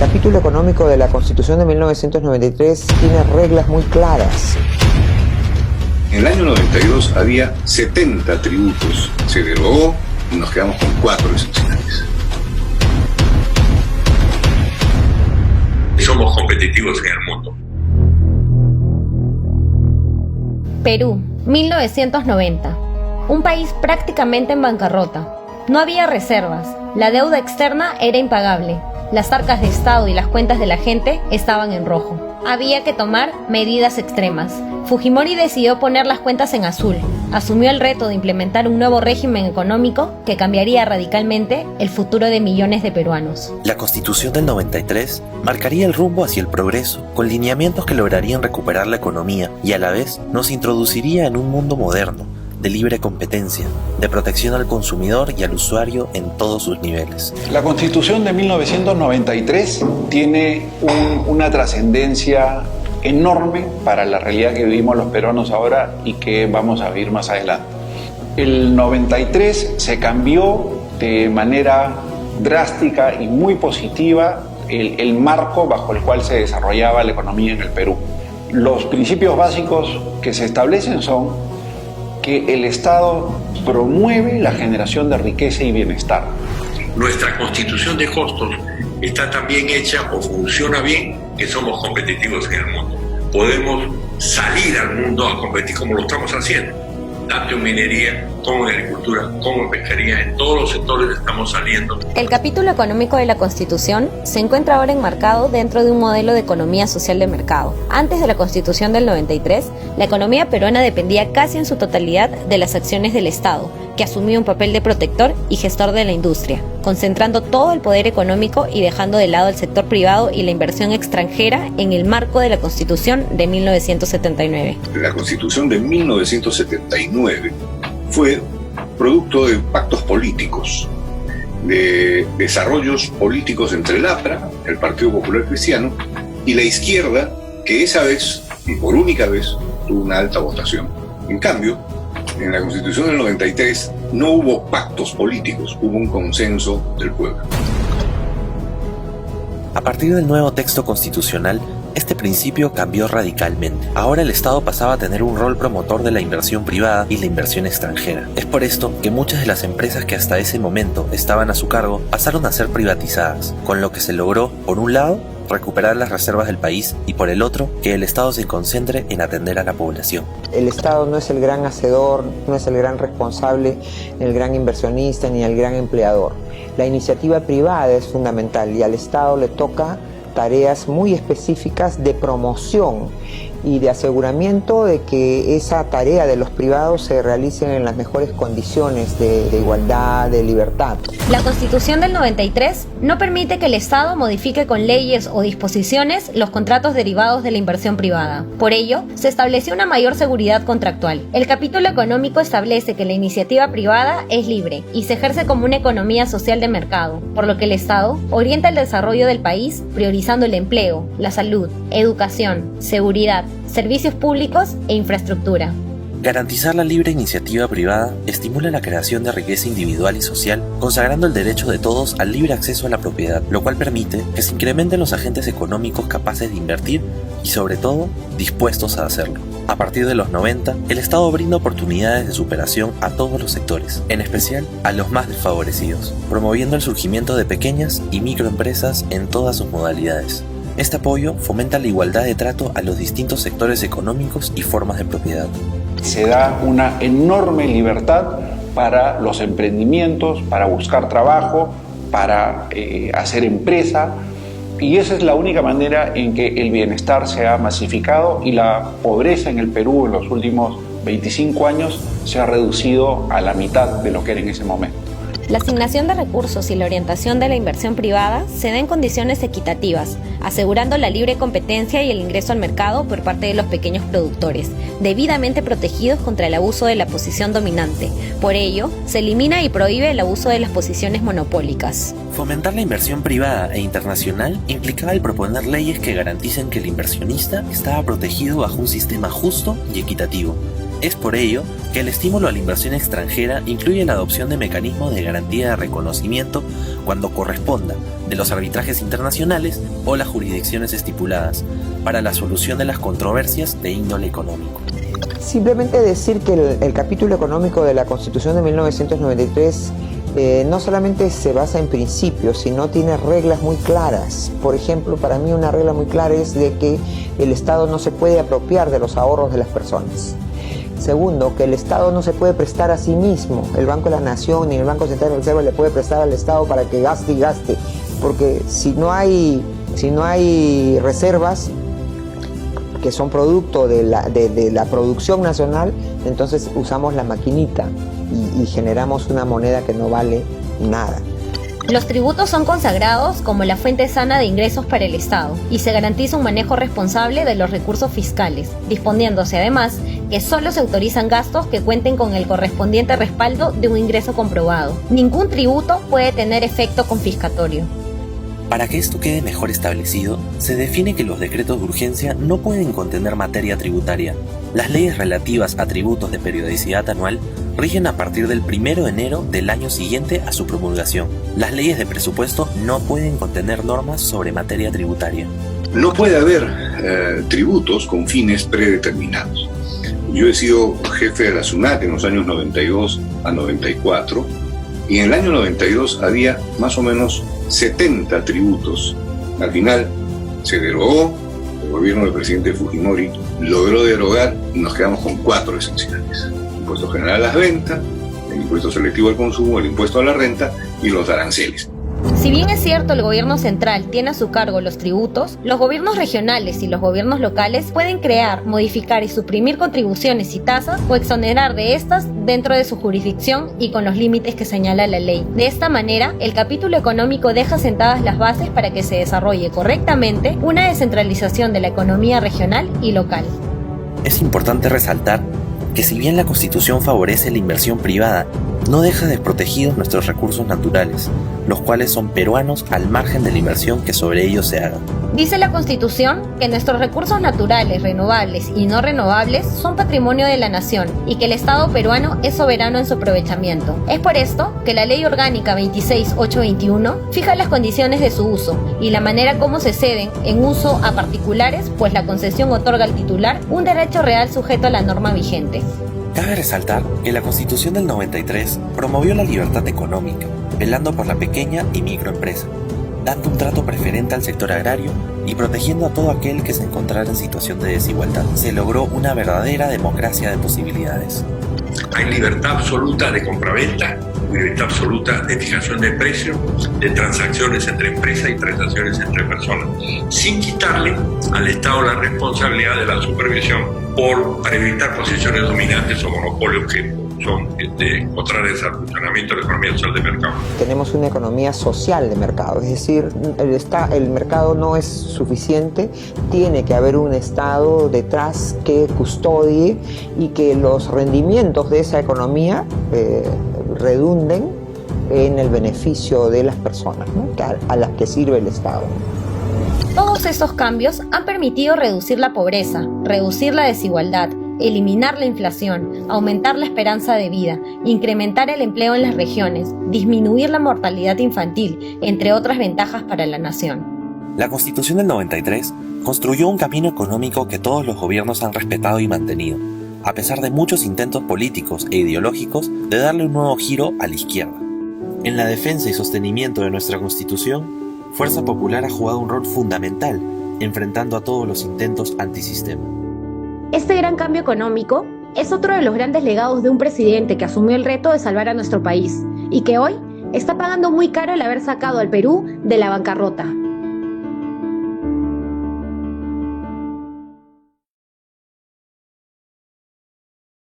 capítulo económico de la Constitución de 1993 tiene reglas muy claras. En el año 92 había 70 tributos. Se derogó y nos quedamos con 4 excepcionales. Somos competitivos en el mundo. Perú, 1990. Un país prácticamente en bancarrota. No había reservas. La deuda externa era impagable. Las arcas de Estado y las cuentas de la gente estaban en rojo. Había que tomar medidas extremas. Fujimori decidió poner las cuentas en azul. Asumió el reto de implementar un nuevo régimen económico que cambiaría radicalmente el futuro de millones de peruanos. La Constitución del 93 marcaría el rumbo hacia el progreso, con lineamientos que lograrían recuperar la economía y a la vez nos introduciría en un mundo moderno, de libre competencia, de protección al consumidor y al usuario en todos sus niveles. La Constitución de 1993 tiene una trascendencia enorme para la realidad que vivimos los peruanos ahora y que vamos a vivir más adelante. El 93 se cambió de manera drástica y muy positiva el marco bajo el cual se desarrollaba la economía en el Perú. Los principios básicos que se establecen son que el Estado promueve la generación de riqueza y bienestar. Nuestra constitución de costos está tan bien hecha o funciona bien que somos competitivos en el mundo. Podemos salir al mundo a competir como lo estamos haciendo. Tanto en minería, como en agricultura, como en pesquería, en todos los sectores estamos saliendo. El capítulo económico de la Constitución se encuentra ahora enmarcado dentro de un modelo de economía social de mercado. Antes de la Constitución del 93, la economía peruana dependía casi en su totalidad de las acciones del Estado, que asumía un papel de protector y gestor de la industria, concentrando todo el poder económico y dejando de lado el sector privado y la inversión extranjera en el marco de la Constitución de 1979. La Constitución de 1979 fue producto de pactos políticos, de desarrollos políticos entre el APRA, el Partido Popular Cristiano, y la izquierda, que esa vez, y por única vez, tuvo una alta votación. En cambio, en la Constitución del 93 no hubo pactos políticos, hubo un consenso del pueblo. A partir del nuevo texto constitucional, este principio cambió radicalmente. Ahora el Estado pasaba a tener un rol promotor de la inversión privada y la inversión extranjera. Es por esto que muchas de las empresas que hasta ese momento estaban a su cargo pasaron a ser privatizadas, con lo que se logró, por un lado, recuperar las reservas del país y por el otro, que el Estado se concentre en atender a la población. El Estado no es el gran hacedor, no es el gran responsable, ni el gran inversionista, ni el gran empleador. La iniciativa privada es fundamental y al Estado le toca tareas muy específicas de promoción y de aseguramiento de que esa tarea de los privados se realicen en las mejores condiciones de igualdad, de libertad. La Constitución del 93 no permite que el Estado modifique con leyes o disposiciones los contratos derivados de la inversión privada. Por ello, se estableció una mayor seguridad contractual. El capítulo económico establece que la iniciativa privada es libre y se ejerce como una economía social de mercado, por lo que el Estado orienta el desarrollo del país priorizando el empleo, la salud, educación, seguridad, servicios públicos e infraestructura. Garantizar la libre iniciativa privada estimula la creación de riqueza individual y social, consagrando el derecho de todos al libre acceso a la propiedad, lo cual permite que se incrementen los agentes económicos capaces de invertir y, sobre todo, dispuestos a hacerlo. A partir de los 90, el Estado brinda oportunidades de superación a todos los sectores, en especial a los más desfavorecidos, promoviendo el surgimiento de pequeñas y microempresas en todas sus modalidades. Este apoyo fomenta la igualdad de trato a los distintos sectores económicos y formas de propiedad. Se da una enorme libertad para los emprendimientos, para buscar trabajo, para hacer empresa, y esa es la única manera en que el bienestar se ha masificado y la pobreza en el Perú en los últimos 25 años se ha reducido a la mitad de lo que era en ese momento. La asignación de recursos y la orientación de la inversión privada se da en condiciones equitativas, asegurando la libre competencia y el ingreso al mercado por parte de los pequeños productores, debidamente protegidos contra el abuso de la posición dominante. Por ello, se elimina y prohíbe el abuso de las posiciones monopólicas. Fomentar la inversión privada e internacional implicaba el proponer leyes que garanticen que el inversionista estaba protegido bajo un sistema justo y equitativo. Es por ello que el estímulo a la inversión extranjera incluye la adopción de mecanismos de garantía de reconocimiento cuando corresponda de los arbitrajes internacionales o las jurisdicciones estipuladas para la solución de las controversias de índole económico. Simplemente decir que el capítulo económico de la Constitución de 1993 no solamente se basa en principios, sino tiene reglas muy claras. Por ejemplo, para mí una regla muy clara es de que el Estado no se puede apropiar de los ahorros de las personas. Segundo, que el Estado no se puede prestar a sí mismo. El Banco de la Nación ni el Banco Central de Reserva le puede prestar al Estado para que gaste y gaste. Porque si no hay reservas que son producto de la producción nacional, entonces usamos la maquinita y generamos una moneda que no vale nada. Los tributos son consagrados como la fuente sana de ingresos para el Estado y se garantiza un manejo responsable de los recursos fiscales, disponiéndose además que solo se autorizan gastos que cuenten con el correspondiente respaldo de un ingreso comprobado. Ningún tributo puede tener efecto confiscatorio. Para que esto quede mejor establecido, se define que los decretos de urgencia no pueden contener materia tributaria. Las leyes relativas a tributos de periodicidad anual rigen a partir del 1 de enero del año siguiente a su promulgación. Las leyes de presupuesto no pueden contener normas sobre materia tributaria. No puede haber tributos con fines predeterminados. Yo he sido jefe de la SUNAT en los años 92 a 94 y en el año 92 había más o menos 70 tributos. Al final se derogó, el gobierno del presidente Fujimori logró derogar y nos quedamos con 4 esenciales: el impuesto general a las ventas, el impuesto selectivo al consumo, el impuesto a la renta y los aranceles. Si bien es cierto el gobierno central tiene a su cargo los tributos, los gobiernos regionales y los gobiernos locales pueden crear, modificar y suprimir contribuciones y tasas o exonerar de estas dentro de su jurisdicción y con los límites que señala la ley. De esta manera, el capítulo económico deja sentadas las bases para que se desarrolle correctamente una descentralización de la economía regional y local. Es importante resaltar que si bien la Constitución favorece la inversión privada, no deja desprotegidos nuestros recursos naturales, los cuales son peruanos al margen de la inversión que sobre ellos se haga. Dice la Constitución que nuestros recursos naturales, renovables y no renovables son patrimonio de la nación y que el Estado peruano es soberano en su aprovechamiento. Es por esto que la Ley Orgánica 26821 fija las condiciones de su uso y la manera como se ceden en uso a particulares, pues la concesión otorga al titular un derecho real sujeto a la norma vigente. Cabe resaltar que la Constitución del 93 promovió la libertad económica, velando por la pequeña y microempresa, dando un trato preferente al sector agrario y protegiendo a todo aquel que se encontrara en situación de desigualdad. Se logró una verdadera democracia de posibilidades. Hay libertad absoluta de compraventa, libertad absoluta de fijación de precios, de transacciones entre empresas y transacciones entre personas, sin quitarle al Estado la responsabilidad de la supervisión para evitar posiciones dominantes o monopolios que son contrarias al funcionamiento de la economía social de mercado. Tenemos una economía social de mercado, es decir, el mercado no es suficiente, tiene que haber un Estado detrás que custodie y que los rendimientos de esa economía redunden en el beneficio de las personas, ¿no? a las que sirve el Estado. Todos estos cambios han permitido reducir la pobreza, reducir la desigualdad, eliminar la inflación, aumentar la esperanza de vida, incrementar el empleo en las regiones, disminuir la mortalidad infantil, entre otras ventajas para la nación. La Constitución del 93 construyó un camino económico que todos los gobiernos han respetado y mantenido, a pesar de muchos intentos políticos e ideológicos de darle un nuevo giro a la izquierda. En la defensa y sostenimiento de nuestra Constitución, Fuerza Popular ha jugado un rol fundamental, enfrentando a todos los intentos antisistema. Este gran cambio económico es otro de los grandes legados de un presidente que asumió el reto de salvar a nuestro país y que hoy está pagando muy caro el haber sacado al Perú de la bancarrota.